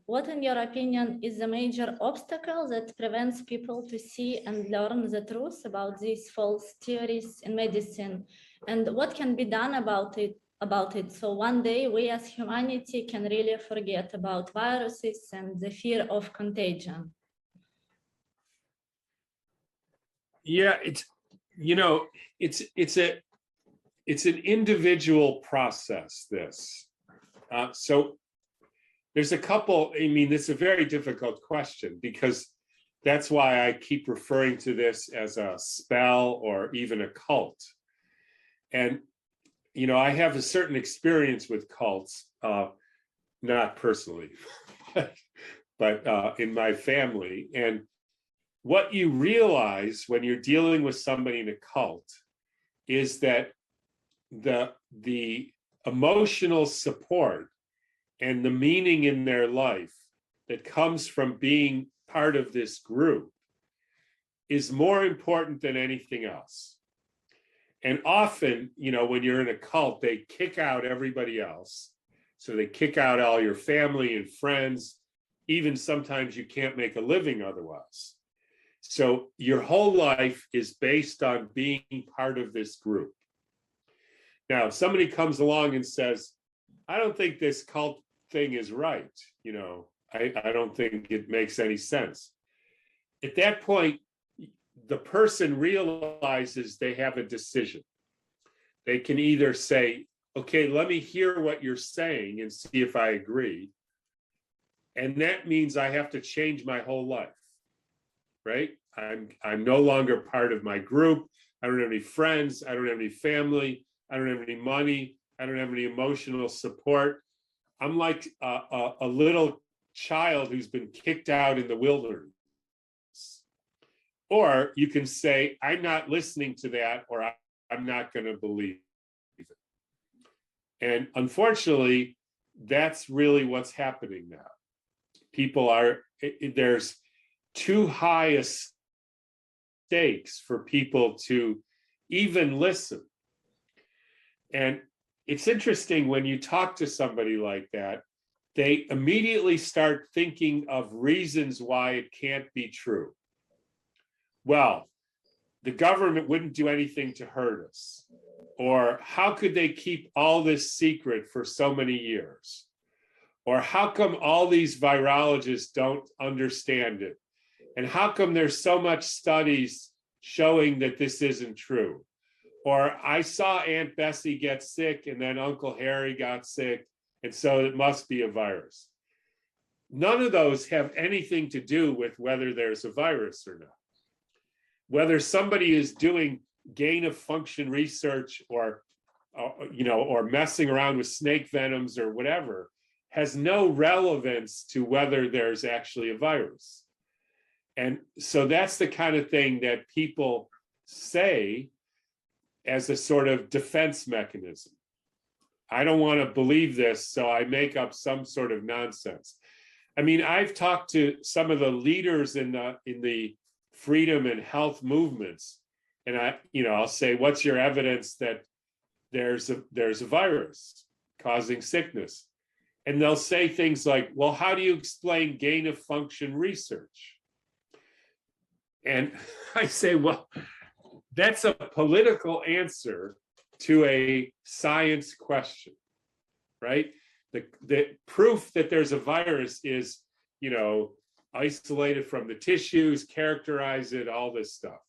what, in your opinion, is the major obstacle that prevents people to see and learn the truth about these false theories in medicine? And what can be done about it so one day we as humanity can really forget about viruses and the fear of contagion? Yeah, it's an individual process, this. So there's a couple, it's a very difficult question, because that's why I keep referring to this as a spell or even a cult. And, I have a certain experience with cults, not personally, but in my family. And what you realize when you're dealing with somebody in a cult is that the emotional support and the meaning in their life that comes from being part of this group is more important than anything else. And often, when you're in a cult, they kick out everybody else. So they kick out all your family and friends. Even sometimes you can't make a living otherwise. So your whole life is based on being part of this group. Now, if somebody comes along and says, I don't think this cult thing is right, I don't think it makes any sense. At that point, the person realizes they have a decision. They can either say, okay, let me hear what you're saying and see if I agree. And that means I have to change my whole life, right? I'm no longer part of my group. I don't have any friends. I don't have any family. I don't have any money. I don't have any emotional support. I'm like a little child who's been kicked out in the wilderness. Or you can say, I'm not listening to that, or I'm not going to believe it. And unfortunately, that's really what's happening now. There's too high a stakes for people to even listen. And it's interesting when you talk to somebody like that, they immediately start thinking of reasons why it can't be true. Well, the government wouldn't do anything to hurt us. Or how could they keep all this secret for so many years? Or how come all these virologists don't understand it? And how come there's so much studies showing that this isn't true? Or I saw Aunt Bessie get sick and then Uncle Harry got sick, and so it must be a virus. None of those have anything to do with whether there's a virus or not. Whether somebody is doing gain of function research or messing around with snake venoms or whatever has no relevance to whether there's actually a virus. And so that's the kind of thing that people say as a sort of defense mechanism. I don't want to believe this, so I make up some sort of nonsense. I've talked to some of the leaders in the freedom and health movements, and I'll say, what's your evidence that there's a virus causing sickness? And they'll say things like, well, how do you explain gain of function research? And I say, well, that's a political answer to a science question, right? The proof that there's a virus is, isolated from the tissues, characterize it, all this stuff.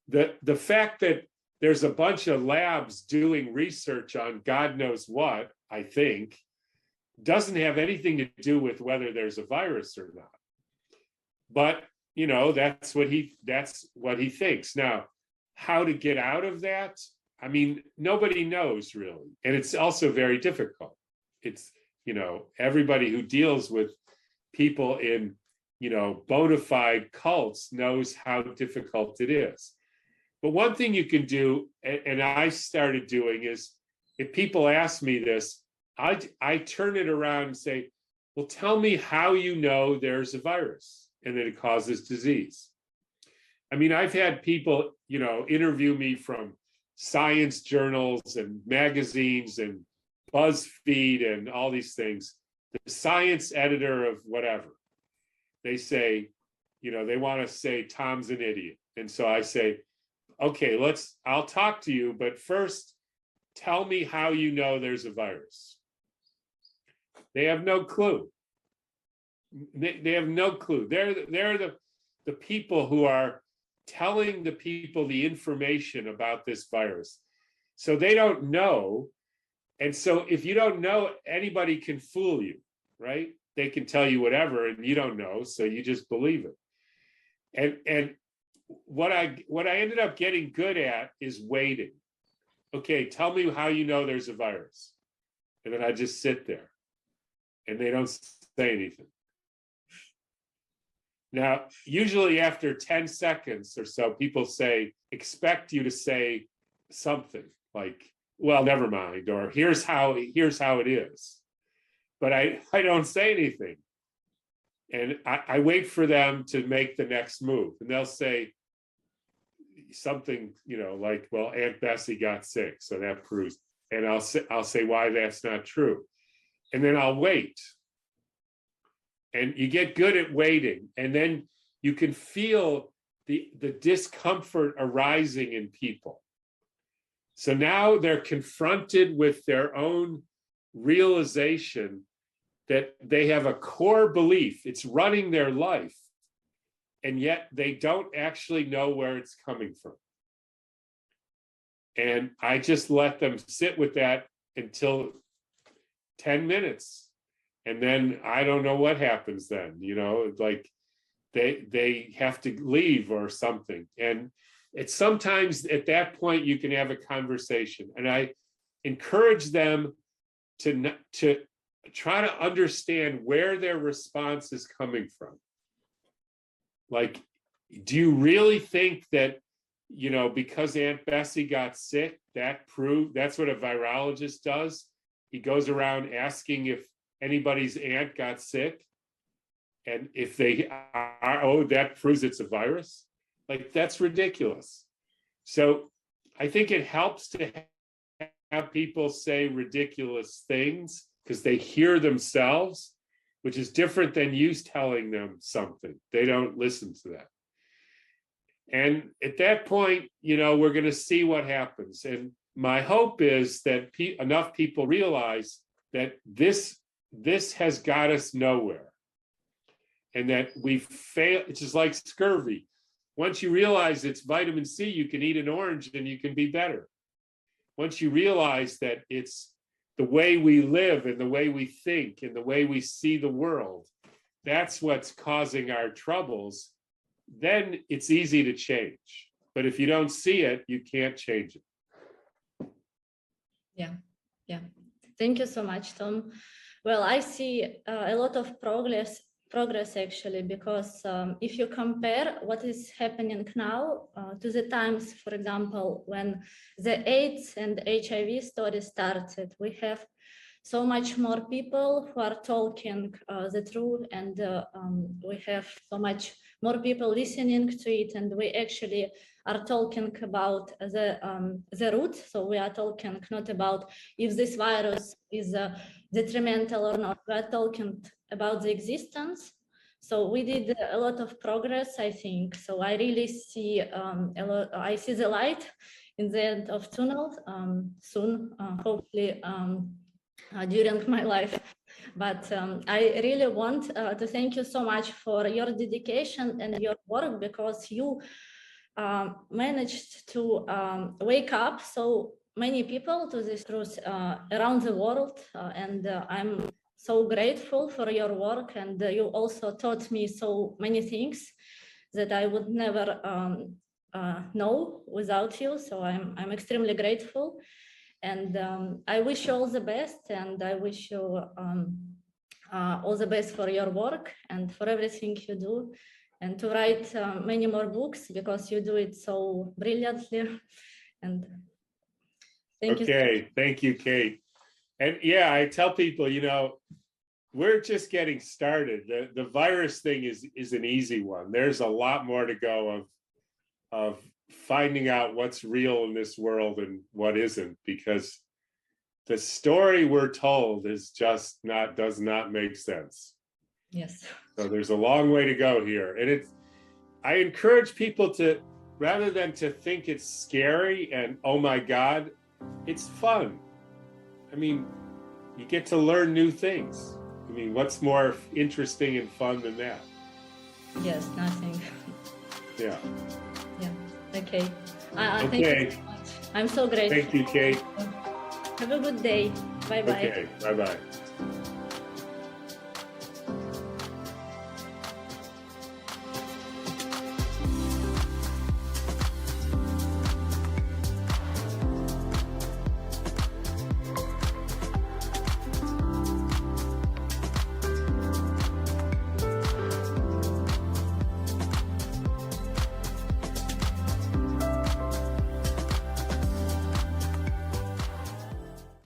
The fact that there's a bunch of labs doing research on God knows what, I think, doesn't have anything to do with whether there's a virus or not. But, that's what he thinks. Now, how to get out of that? Nobody knows really. And it's also very difficult. It's, everybody who deals with people in, bona fide cults knows how difficult it is. But one thing you can do, and I started doing, is if people ask me this, I turn it around and say, well, tell me how you know there's a virus and that it causes disease. I've had people, interview me from science journals and magazines and BuzzFeed and all these things. the science editor of whatever, they say, they want to say Tom's an idiot. And so I say, okay, I'll talk to you, but first tell me how you know there's a virus. They have no clue. They have no clue. They're the people who are telling the people the information about this virus. So they don't know. And so if you don't know, anybody can fool you, right? They can tell you whatever and you don't know, so you just believe it. And what I ended up getting good at is waiting. Okay, tell me how you know there's a virus. And then I just sit there and they don't say anything. Now, usually after 10 seconds or so, people expect you to say something like, well, never mind, or here's how it is. But I don't say anything. And I wait for them to make the next move. And they'll say something, like, well, Aunt Bessie got sick, so that proves. And I'll say why that's not true. And then I'll wait. And you get good at waiting. And then you can feel the discomfort arising in people. So now they're confronted with their own realization that they have a core belief, it's running their life, and yet they don't actually know where it's coming from. And I just let them sit with that until 10 minutes. And then I don't know what happens then, like they have to leave or something. And it's sometimes at that point you can have a conversation. And I encourage them to try to understand where their response is coming from. Like, do you really think that, because Aunt Bessie got sick, that's what a virologist does? He goes around asking if anybody's aunt got sick. And if they are, that proves it's a virus? Like, that's ridiculous. So I think it helps to have people say ridiculous things because they hear themselves, which is different than you telling them something. They don't listen to that. And at that point, we're going to see what happens. And my hope is that enough people realize that this has got us nowhere. And that we've failed. It's just like scurvy. Once you realize it's vitamin C, you can eat an orange and you can be better. Once you realize that it's the way we live and the way we think and the way we see the world, that's what's causing our troubles, then it's easy to change. But if you don't see it, you can't change it. Yeah. Thank you so much, Tom. Well, I see a lot of progress actually, because if you compare what is happening now to the times, for example, when the AIDS and HIV story started, we have so much more people who are talking the truth, and we have so much more people listening to it, and we actually are talking about the root. So we are talking not about if this virus is detrimental or not. We are talking about the existence. So we did a lot of progress, I think. So I really see I see the light in the end of tunnel soon, hopefully during my life. But I really want to thank you so much for your dedication and your work, because you managed to wake up so many people to this truth around the world, and I'm so grateful for your work, and you also taught me so many things that I would never know without you. So I'm extremely grateful, and I wish you all the best, and I wish you all the best for your work and for everything you do, and to write many more books, because you do it so brilliantly. And thank you. Okay, thank you, Kate. And yeah, I tell people, we're just getting started. The virus thing is an easy one. There's a lot more to go of finding out what's real in this world and what isn't, because the story we're told is just does not make sense. Yes. So there's a long way to go here. And I encourage people to, rather than to think it's scary and, oh my God, it's fun. I mean, you get to learn new things. I mean, what's more interesting and fun than that? Yes, nothing. Yeah. Yeah. Okay. Thank you Okay. so much. I'm so grateful. Thank you, Kate. Have a good day. Bye bye. Okay. Bye-bye.